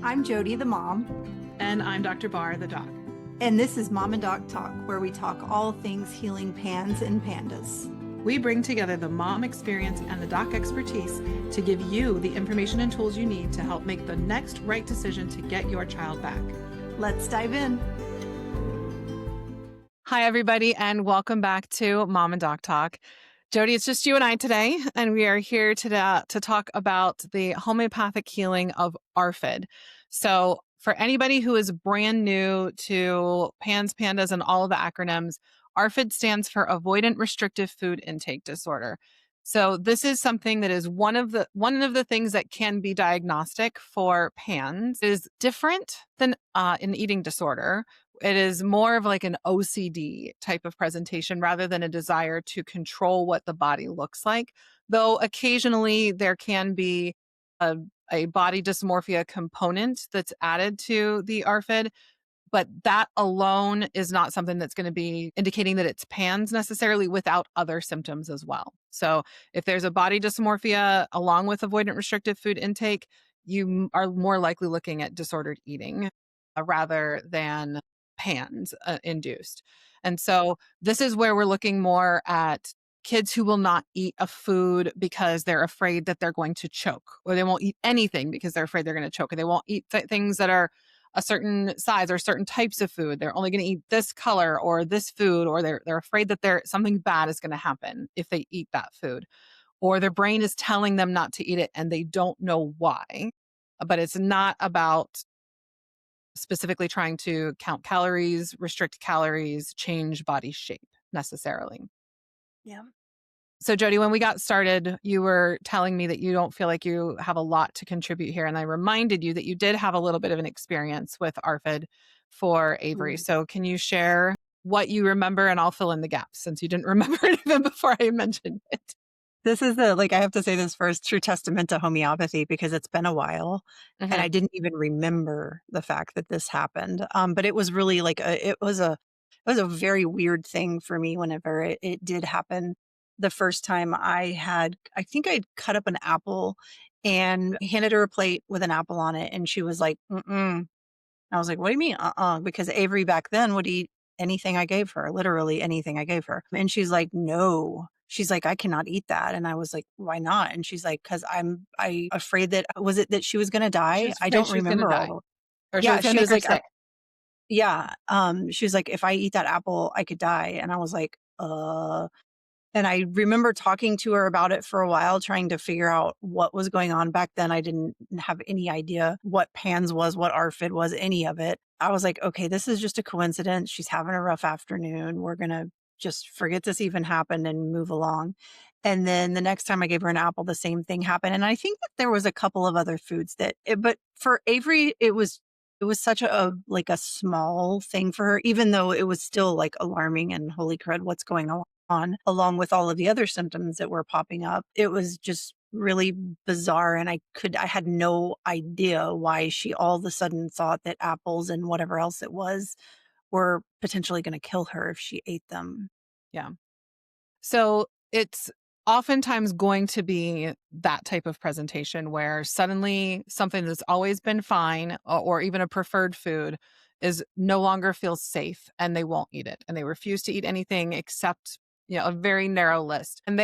I'm Jody, the mom. And I'm Dr. Bahr, the doc. And this is Mom and Doc Talk, where we talk all things healing pans and pandas. We bring together the mom experience and the doc expertise to give you the information and tools you need to help make the next right decision to get your child back. Let's dive in. Hi, everybody, and welcome back to Mom and Doc Talk. Jody, it's just you and I today, and we are here to talk about the homeopathic healing of ARFID. So for anybody who is brand new to PANS, PANDAS, and all of the acronyms, ARFID stands for Avoidant Restrictive Food Intake Disorder. So this is something that is one of the things that can be diagnostic for PANS. It is different than an eating disorder. It is more of like an OCD type of presentation rather than a desire to control what the body looks like. Though occasionally there can be a body dysmorphia component that's added to the ARFID, but that alone is not something that's going to be indicating that it's PANS necessarily without other symptoms as well. So if there's a body dysmorphia along with avoidant restrictive food intake, you are more likely looking at disordered eating rather than PANS induced. And so this is where we're looking more at kids who will not eat a food because they're afraid that they're going to choke, or they won't eat anything because they're afraid they're going to choke, or they won't eat things that are a certain size or certain types of food. They're only going to eat this color or this food, or they're afraid that something bad is going to happen if they eat that food, or their brain is telling them not to eat it and they don't know why. But it's not about specifically trying to count calories, restrict calories, change body shape necessarily. Yeah. So Jody, when we got started, you were telling me that you don't feel like you have a lot to contribute here. And I reminded you that you did have a little bit of an experience with ARFID for Avery. So can you share what you remember, and I'll fill in the gaps since you didn't remember it even before I mentioned it. This is I have to say this first, true testament to homeopathy, because it's been a while and I didn't even remember the fact that this happened. But it was really it was a very weird thing for me whenever it did happen. The first time I think I'd cut up an apple and handed her a plate with an apple on it. And she was like, mm-mm. I was like, what do you mean? Because Avery back then would eat anything I gave her, literally anything I gave her. And she's like, no. She's like, I cannot eat that. And I was like, why not? And she's like, because I afraid that, was it that she was going to die? I don't remember all. Or Yeah, she was like, sick. Yeah. She was like, if I eat that apple, I could die. And I was like, and I remember talking to her about it for a while, trying to figure out what was going on. Back then, I didn't have any idea what PANS was, what ARFID was, any of it. I was like, okay, this is just a coincidence. She's having a rough afternoon. We're going to just forget this even happened and move along. And then the next time I gave her an apple, the same thing happened. And I think that there was a couple of other foods but for Avery, it was such a small thing for her, even though it was still like alarming and holy crud, what's going on, along with all of the other symptoms that were popping up. It was just really bizarre. And I had no idea why she all of a sudden thought that apples and whatever else it was were potentially going to kill her if she ate them. Yeah. So it's oftentimes going to be that type of presentation where suddenly something that's always been fine or even a preferred food is no longer feels safe, and they won't eat it, and they refuse to eat anything except a very narrow list. And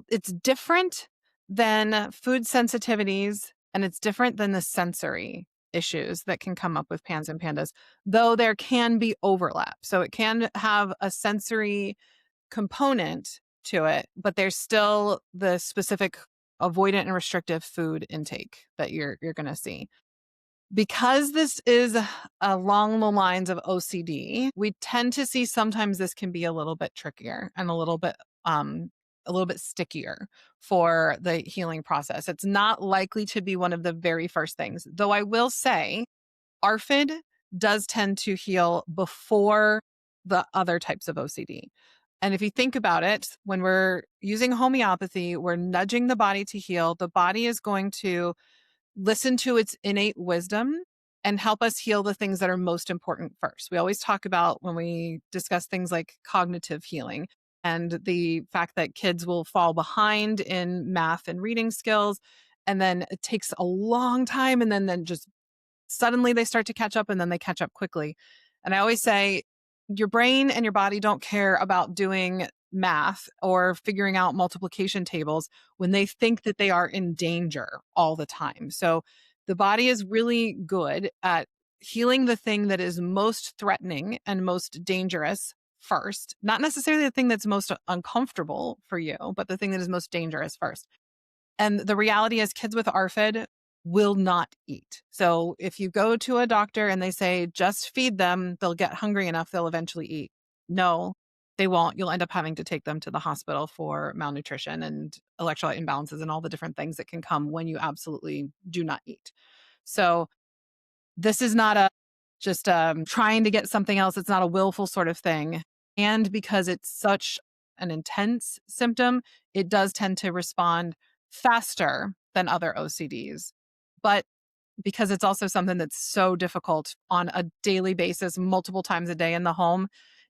it's different than food sensitivities, and it's different than the sensory issues that can come up with PANS and PANDAS, though there can be overlap. So it can have a sensory component to it, but there's still the specific avoidant and restrictive food intake that you're going to see. Because this is along the lines of OCD, we tend to see sometimes this can be a little bit trickier and a little bit stickier for the healing process. It's not likely to be one of the very first things, though I will say ARFID does tend to heal before the other types of OCD. And if you think about it, when we're using homeopathy, we're nudging the body to heal. The body is going to listen to its innate wisdom and help us heal the things that are most important first. We always talk about, when we discuss things like cognitive healing and the fact that kids will fall behind in math and reading skills, and then it takes a long time, and then just suddenly they start to catch up, and then they catch up quickly. And I always say your brain and your body don't care about doing math or figuring out multiplication tables when they think that they are in danger all the time. So the body is really good at healing the thing that is most threatening and most dangerous first, not necessarily the thing that's most uncomfortable for you, but the thing that is most dangerous first. And the reality is, kids with ARFID will not eat. So if you go to a doctor and they say, just feed them, they'll get hungry enough, they'll eventually eat. No, they won't. You'll end up having to take them to the hospital for malnutrition and electrolyte imbalances and all the different things that can come when you absolutely do not eat. So this is not a just trying to get something else. It's not a willful sort of thing. And because it's such an intense symptom, it does tend to respond faster than other OCDs. But because it's also something that's so difficult on a daily basis, multiple times a day in the home,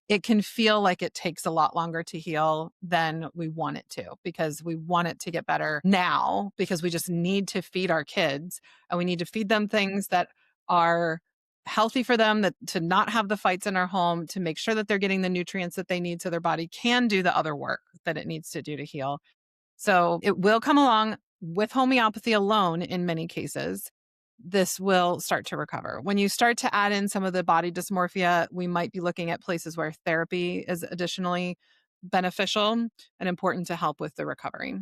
it can feel like it takes a lot longer to heal than we want it to, because we want it to get better now, because we just need to feed our kids, and we need to feed them things that are healthy for them, that to not have the fights in our home, to make sure that they're getting the nutrients that they need so their body can do the other work that it needs to do to heal. So it will come along with homeopathy alone in many cases. This will start to recover. When you start to add in some of the body dysmorphia, we might be looking at places where therapy is additionally beneficial and important to help with the recovery.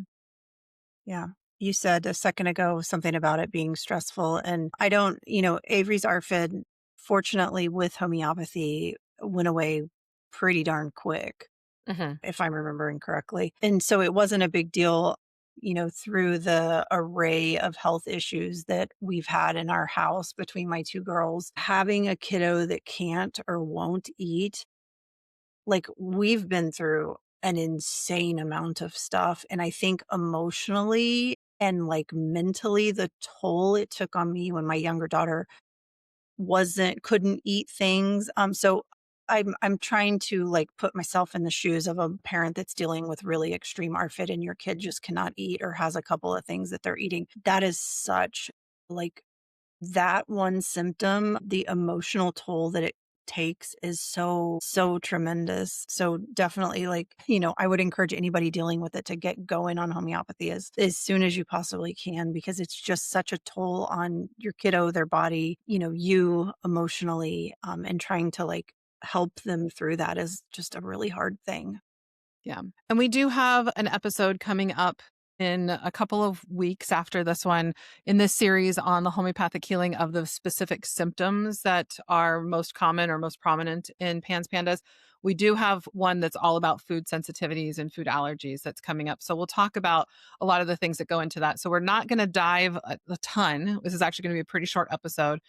Yeah. You said a second ago something about it being stressful. And I don't, Avery's ARFID, fortunately, with homeopathy, went away pretty darn quick, Hmm. if I'm remembering correctly. And so it wasn't a big deal, through the array of health issues that we've had in our house between my two girls. Having a kiddo that can't or won't eat, like, we've been through an insane amount of stuff. And I think emotionally and like mentally, the toll it took on me when my younger daughter couldn't eat things. So I'm trying to like put myself in the shoes of a parent that's dealing with really extreme ARFID and your kid just cannot eat or has a couple of things that they're eating. That is such like that one symptom, the emotional toll that it takes is so tremendous. So definitely, like, I would encourage anybody dealing with it to get going on homeopathy as soon as you possibly can, because it's just such a toll on your kiddo, their body, you emotionally, and trying to like help them through that is just a really hard thing. Yeah. And we do have an episode coming up in a couple of weeks after this one in this series on the homeopathic healing of the specific symptoms that are most common or most prominent in PANDAS. We do have one that's all about food sensitivities and food allergies that's coming up. So we'll talk about a lot of the things that go into that. So we're not going to dive a ton. This is actually going to be a pretty short episode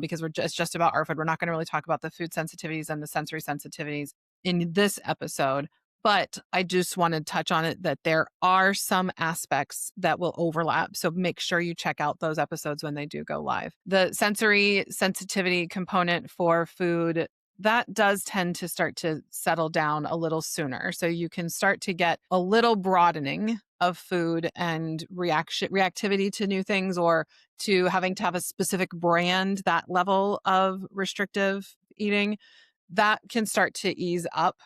because it's just about ARFID. We're not going to really talk about the food sensitivities and the sensory sensitivities in this episode. But I just want to touch on it that there are some aspects that will overlap. So make sure you check out those episodes when they do go live. The sensory sensitivity component for food, that does tend to start to settle down a little sooner. So you can start to get a little broadening of food and reactivity to new things, or to having to have a specific brand, that level of restrictive eating, that can start to ease up,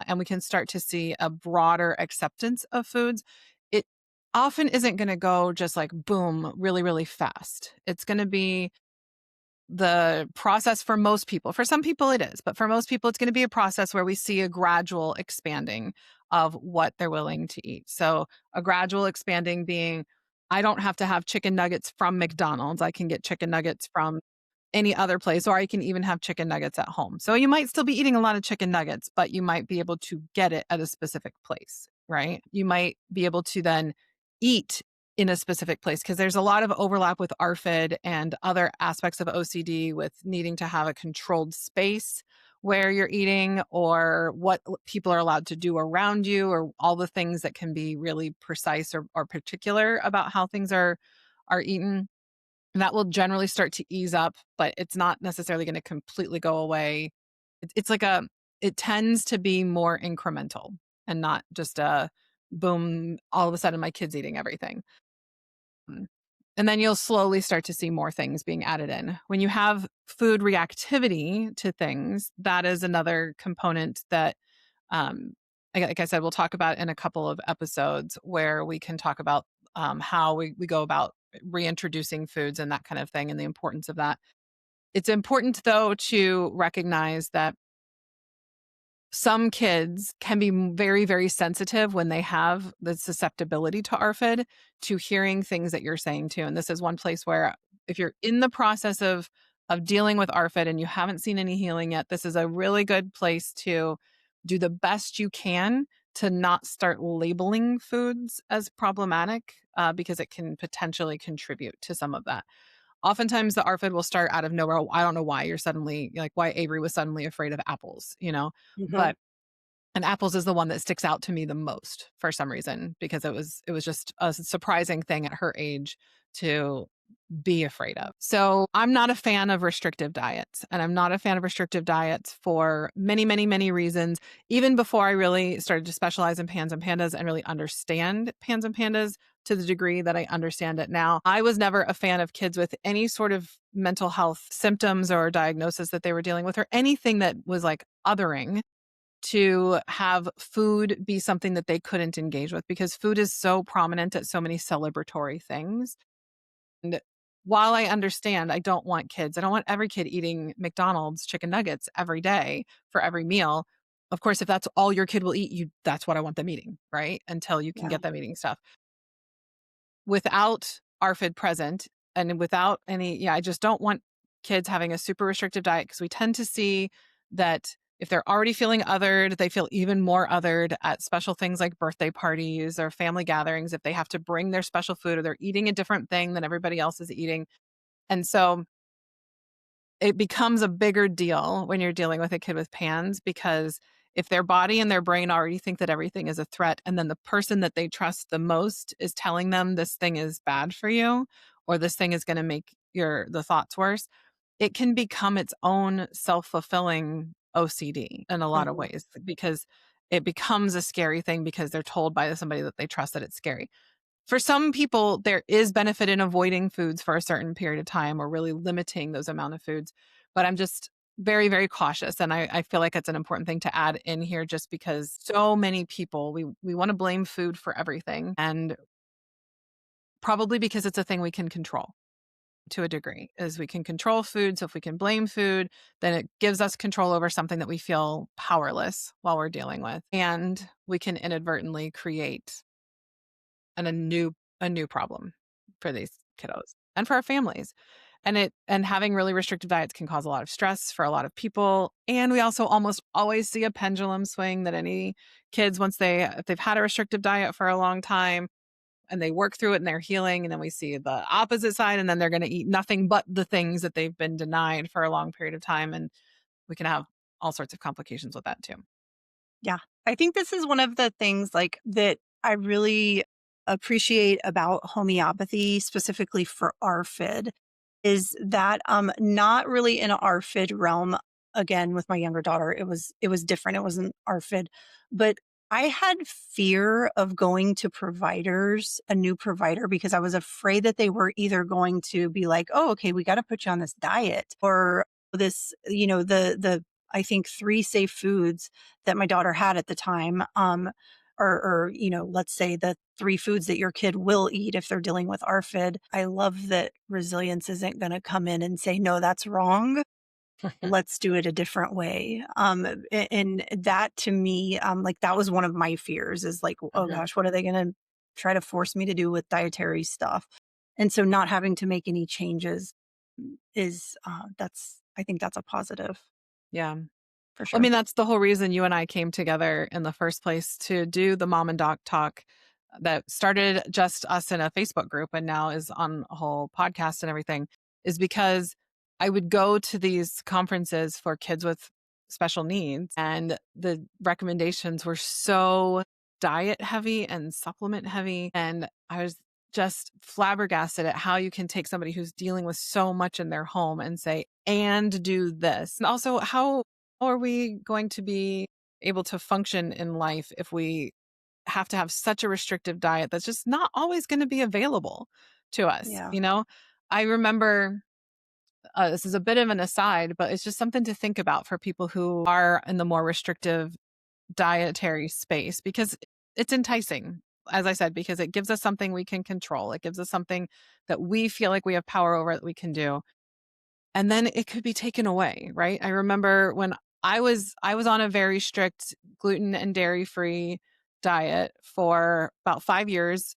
and we can start to see a broader acceptance of foods. It often isn't going to go just like boom, really, really fast. It's going to be the process for most people. For some people it is, but for most people it's going to be a process where we see a gradual expanding of what they're willing to eat. So a gradual expanding being, I don't have to have chicken nuggets from McDonald's. I can get chicken nuggets from any other place, or I can even have chicken nuggets at home. So you might still be eating a lot of chicken nuggets, but you might be able to get it at a specific place, right? You might be able to then eat in a specific place, because there's a lot of overlap with ARFID and other aspects of OCD with needing to have a controlled space where you're eating, or what people are allowed to do around you, or all the things that can be really precise or particular about how things are eaten. That will generally start to ease up, but it's not necessarily going to completely go away. It's like it tends to be more incremental and not just a boom, all of a sudden my kid's eating everything. Mm. And then you'll slowly start to see more things being added in. When you have food reactivity to things, that is another component that, like I said, we'll talk about in a couple of episodes where we can talk about how we go about reintroducing foods and that kind of thing and the importance of that. It's important, though, to recognize that some kids can be very, very sensitive when they have the susceptibility to ARFID to hearing things that you're saying too. And this is one place where if you're in the process of dealing with ARFID and you haven't seen any healing yet, this is a really good place to do the best you can to not start labeling foods as problematic because it can potentially contribute to some of that. Oftentimes the ARFID will start out of nowhere. I don't know why you're suddenly like why Avery was suddenly afraid of apples, Mhm. but and apples is the one that sticks out to me the most for some reason because it was just a surprising thing at her age to be afraid of. So, I'm not a fan of restrictive diets, and I'm not a fan of restrictive diets for many, many, many reasons. Even before I really started to specialize in pans and pandas and really understand pans and pandas to the degree that I understand it now, I was never a fan of kids with any sort of mental health symptoms or diagnosis that they were dealing with or anything that was like othering to have food be something that they couldn't engage with because food is so prominent at so many celebratory things. And while I understand I don't want every kid eating McDonald's chicken nuggets every day for every meal. Of course, if that's all your kid will eat, that's what I want them eating, right? Until you can Yeah. get them eating stuff. Without ARFID present and without any, I just don't want kids having a super restrictive diet because we tend to see that if they're already feeling othered, they feel even more othered at special things like birthday parties or family gatherings if they have to bring their special food or they're eating a different thing than everybody else is eating. And so it becomes a bigger deal when you're dealing with a kid with PANS because if their body and their brain already think that everything is a threat, and then the person that they trust the most is telling them this thing is bad for you or this thing is going to make the thoughts worse, it can become its own self-fulfilling OCD in a lot of Mhm. ways because it becomes a scary thing because they're told by somebody that they trust that it's scary. For some people, there is benefit in avoiding foods for a certain period of time or really limiting those amount of foods. But I'm just very, very cautious. And I feel like it's an important thing to add in here just because so many people, we want to blame food for everything. And probably because it's a thing we can control to a degree, is we can control food. So if we can blame food, then it gives us control over something that we feel powerless while we're dealing with. And we can inadvertently create a new problem for these kiddos and for our families. And having really restrictive diets can cause a lot of stress for a lot of people. And we also almost always see a pendulum swing that any kids, if they've had a restrictive diet for a long time and they work through it and they're healing, and then we see the opposite side, and then they're going to eat nothing but the things that they've been denied for a long period of time. And we can have all sorts of complications with that too. Yeah. I think this is one of the things like that I really appreciate about homeopathy, specifically for ARFID, is that not really in a ARFID realm. Again, with my younger daughter, it was different. It wasn't ARFID, but I had fear of going to providers, a new provider, because I was afraid that they were either going to be like, "Oh, okay, we got to put you on this diet," or this, the I think 3 safe foods that my daughter had at the time, or let's say the 3 foods that your kid will eat if they're dealing with ARFID. I love that resilience isn't going to come in and say, no, that's wrong. Let's do it a different way. And that to me, like that was one of my fears is like, oh Mhm. gosh, what are they going to try to force me to do with dietary stuff? And so not having to make any changes is, I think that's a positive Yeah. for I sure. mean, that's the whole reason you and I came together in the first place to do the Mom and Doc Talk that started just us in a Facebook group and now is on a whole podcast and everything, is because I would go to these conferences for kids with special needs, and the recommendations were so diet heavy and supplement heavy. And I was just flabbergasted at how you can take somebody who's dealing with so much in their home and say, and do this. And also, how are we going to be able to function in life if we have to have such a restrictive diet that's just not always going to be available to us. Yeah. You know, I remember this is a bit of an aside, but it's just something to think about for people who are in the more restrictive dietary space because it's enticing, as I said, because it gives us something we can control. It gives us something that we feel like we have power over that we can do. And then it could be taken away, right? I remember when I was on a very strict gluten and dairy-free diet for about 5 years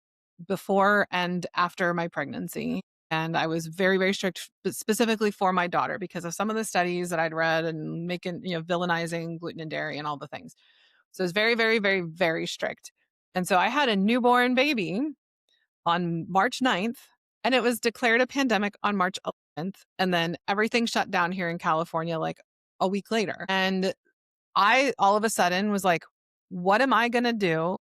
before and after my pregnancy. And I was very, very strict specifically for my daughter because of some of the studies that I'd read and making, villainizing gluten and dairy and all the things. So it was very, very, very, very strict. And so I had a newborn baby on March 9th, and it was declared a pandemic on March 11th. And then everything shut down here in California like a week later. And I all of a sudden was like, what am I going to do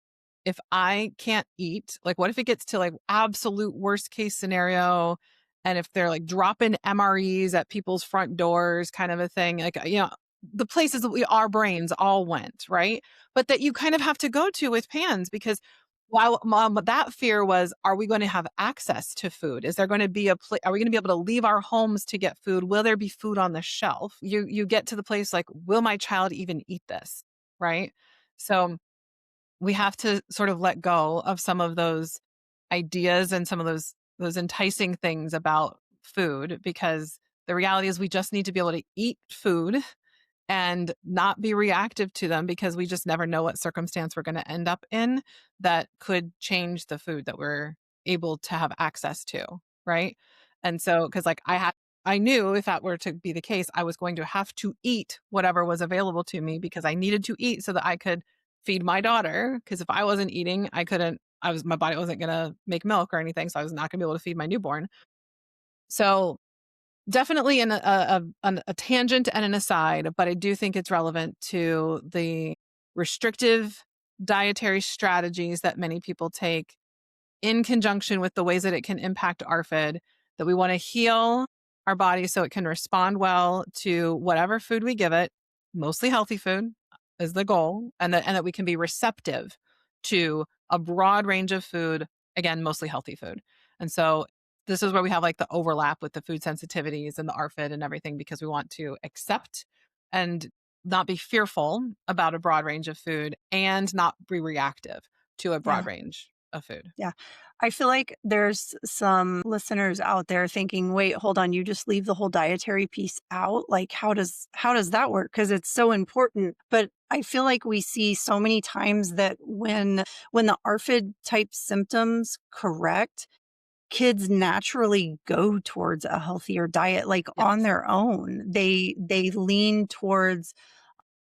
if I can't eat? Like, what if it gets to like absolute worst case scenario? And if they're like dropping MREs at people's front doors, kind of a thing, like, the places that our brains all went, right? But that you kind of have to go to with pans because while that fear was, are we going to have access to food? Is there going to be are we going to be able to leave our homes to get food? Will there be food on the shelf? You get to the place like, will my child even eat this? Right. So we have to sort of let go of some of those ideas and some of those enticing things about food because the reality is we just need to be able to eat food and not be reactive to them because we just never know what circumstance we're going to end up in that could change the food that we're able to have access to, right? And so cuz like I knew if that were to be the case, I was going to have to eat whatever was available to me because I needed to eat so that I could feed my daughter because if I wasn't eating, my body wasn't going to make milk or anything, so I was not going to be able to feed my newborn. So definitely a tangent and an aside, but I do think it's relevant to the restrictive dietary strategies that many people take in conjunction with the ways that it can impact ARFID, that we want to heal our body so it can respond well to whatever food we give it, mostly healthy food is the goal, and that we can be receptive to a broad range of food, again, mostly healthy food. And so this is where we have like the overlap with the food sensitivities and the ARFID and everything because we want to accept and not be fearful about a broad range of food and not be reactive to a broad Yeah. range of food. Yeah. I feel like there's some listeners out there thinking, wait, hold on, you just leave the whole dietary piece out? Like how does that work? Because it's so important. But I feel like we see so many times that when the ARFID type symptoms correct, kids naturally go towards a healthier diet, like on Yes. their own. They lean towards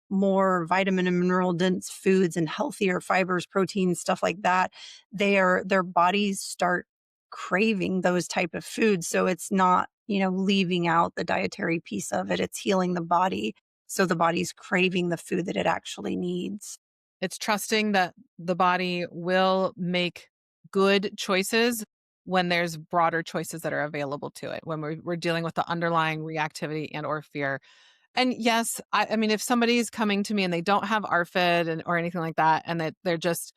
more vitamin and mineral dense foods and healthier fibers, proteins, stuff like that. Their bodies start craving those type of foods. So it's not, leaving out the dietary piece of it. It's healing the body. So the body's craving the food that it actually needs. It's trusting that the body will make good choices when there's broader choices that are available to it, when we're dealing with the underlying reactivity and or fear. And yes, I mean, if somebody's coming to me and they don't have ARFID or anything like that, and that they're just,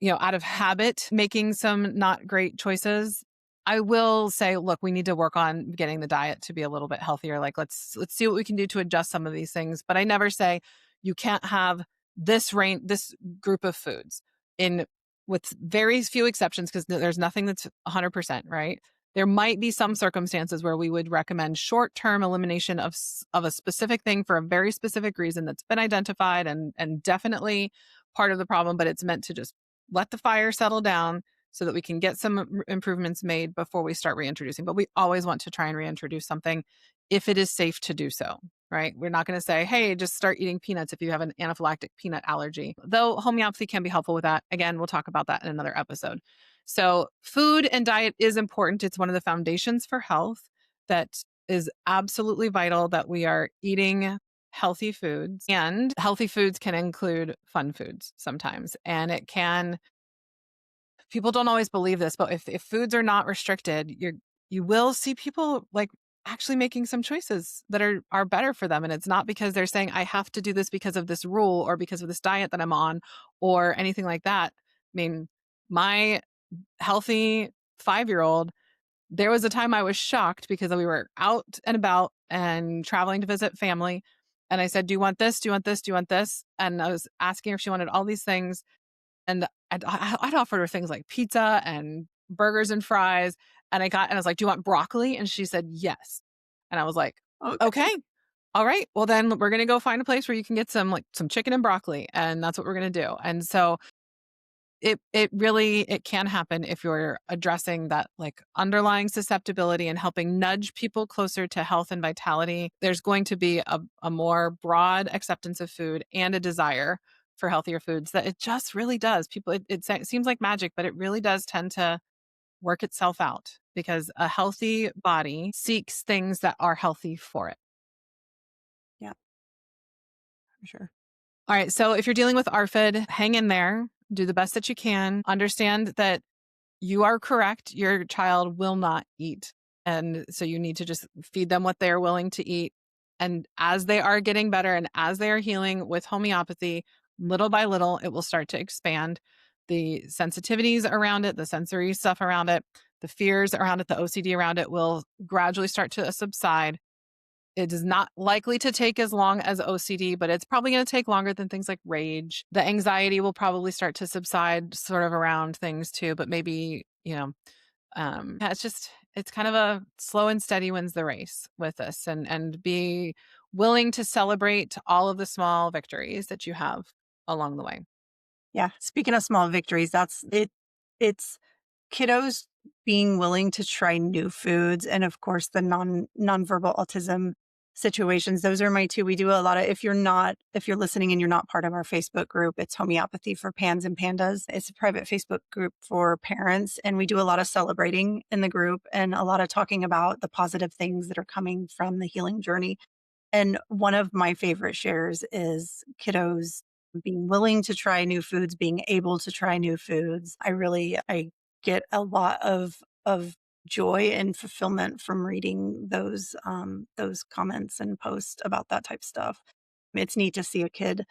out of habit making some not great choices, I will say, look, we need to work on getting the diet to be a little bit healthier. Like, let's see what we can do to adjust some of these things. But I never say you can't have this group of foods in with very few exceptions because there's nothing that's 100%, right? There might be some circumstances where we would recommend short-term elimination of a specific thing for a very specific reason that's been identified and definitely part of the problem, but it's meant to just let the fire settle down so that we can get some improvements made before we start reintroducing. But we always want to try and reintroduce something if it is safe to do so, right? We're not going to say, hey, just start eating peanuts if you have an anaphylactic peanut allergy. Though homeopathy can be helpful with that. Again, we'll talk about that in another episode. So food and diet is important. It's one of the foundations for health that is absolutely vital that we are eating healthy foods, and healthy foods can include fun foods sometimes. And people don't always believe this, but if foods are not restricted, you will see people like actually making some choices that are better for them. And it's not because they're saying, I have to do this because of this rule or because of this diet that I'm on or anything like that. I mean, my healthy 5-year-old, there was a time I was shocked because we were out and about and traveling to visit family. And I said, do you want this? Do you want this? Do you want this? And I was asking her if she wanted all these things. And I'd offered her things like pizza and burgers and fries. And I was like, do you want broccoli? And she said, yes. And I was like, okay. All right. Well, then we're going to go find a place where you can get some chicken and broccoli. And that's what we're going to do. And so it really can happen if you're addressing that like underlying susceptibility and helping nudge people closer to health and vitality. There's going to be a more broad acceptance of food and a desire for healthier foods that it just really does. People, it seems like magic, but it really does tend to work itself out because a healthy body seeks things that are healthy for it. Yeah, for sure. All right. So if you're dealing with ARFID, hang in there, do the best that you can. Understand that you are correct. Your child will not eat. And so you need to just feed them what they're willing to eat. And as they are getting better and as they are healing with homeopathy, little by little, it will start to expand. The sensitivities around it, the sensory stuff around it, the fears around it, the OCD around it will gradually start to subside. It is not likely to take as long as OCD, but it's probably going to take longer than things like rage. The anxiety will probably start to subside sort of around things too, but maybe, it's kind of a slow and steady wins the race with this and be willing to celebrate all of the small victories that you have along the way. Yeah. Speaking of small victories, that's it. It's kiddos being willing to try new foods. And of course, the nonverbal autism situations. Those are my two. We do a lot of, if you're listening and you're not part of our Facebook group, it's Homeopathy for Pans and Pandas. It's a private Facebook group for parents. And we do a lot of celebrating in the group and a lot of talking about the positive things that are coming from the healing journey. And one of my favorite shares is kiddos being willing to try new foods, being able to try new foods. I get a lot of joy and fulfillment from reading those comments and posts about that type of stuff. It's neat to see a kid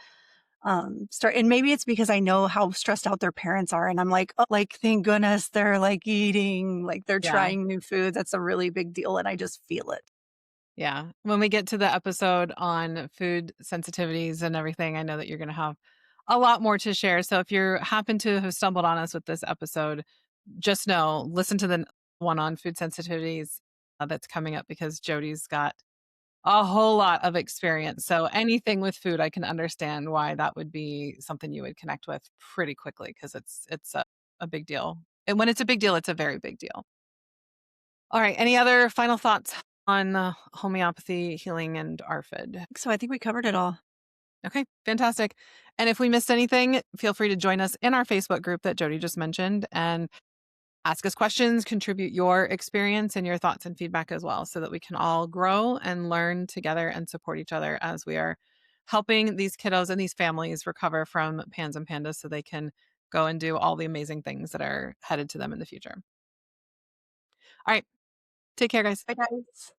start, and maybe it's because I know how stressed out their parents are, and I'm like, oh, like thank goodness they're like eating, like they're trying new foods. That's a really big deal, and I just feel it. Yeah. When we get to the episode on food sensitivities and everything, I know that you're going to have a lot more to share. So if you happen to have stumbled on us with this episode, just know, listen to the one on food sensitivities that's coming up because Jody's got a whole lot of experience. So anything with food, I can understand why that would be something you would connect with pretty quickly because it's a big deal. And when it's a big deal, it's a very big deal. All right. Any other final thoughts on homeopathy, healing, and ARFID? So I think we covered it all. Okay, fantastic. And if we missed anything, feel free to join us in our Facebook group that Jody just mentioned and ask us questions, contribute your experience and your thoughts and feedback as well so that we can all grow and learn together and support each other as we are helping these kiddos and these families recover from PANS and PANDAS so they can go and do all the amazing things that are headed to them in the future. All right. Take care, guys. Bye, guys.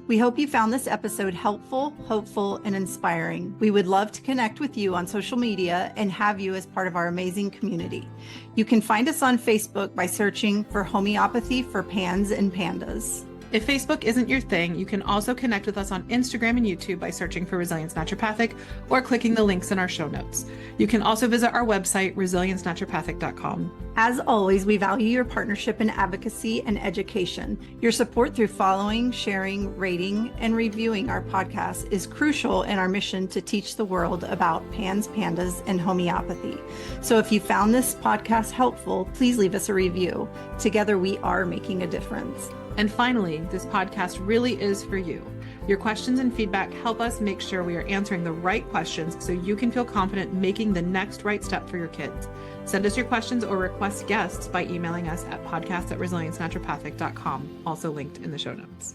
We hope you found this episode helpful, hopeful, and inspiring. We would love to connect with you on social media and have you as part of our amazing community. You can find us on Facebook by searching for Homeopathy for Pans and Pandas. If Facebook isn't your thing, you can also connect with us on Instagram and YouTube by searching for Resilience Naturopathic or clicking the links in our show notes. You can also visit our website, resiliencenaturopathic.com. As always, we value your partnership in advocacy and education. Your support through following, sharing, rating, and reviewing our podcast is crucial in our mission to teach the world about PANS, PANDAS, and homeopathy. So if you found this podcast helpful, please leave us a review. Together, we are making a difference. And finally, this podcast really is for you. Your questions and feedback help us make sure we are answering the right questions so you can feel confident making the next right step for your kids. Send us your questions or request guests by emailing us at podcast@resiliencenaturopathic.com, also linked in the show notes.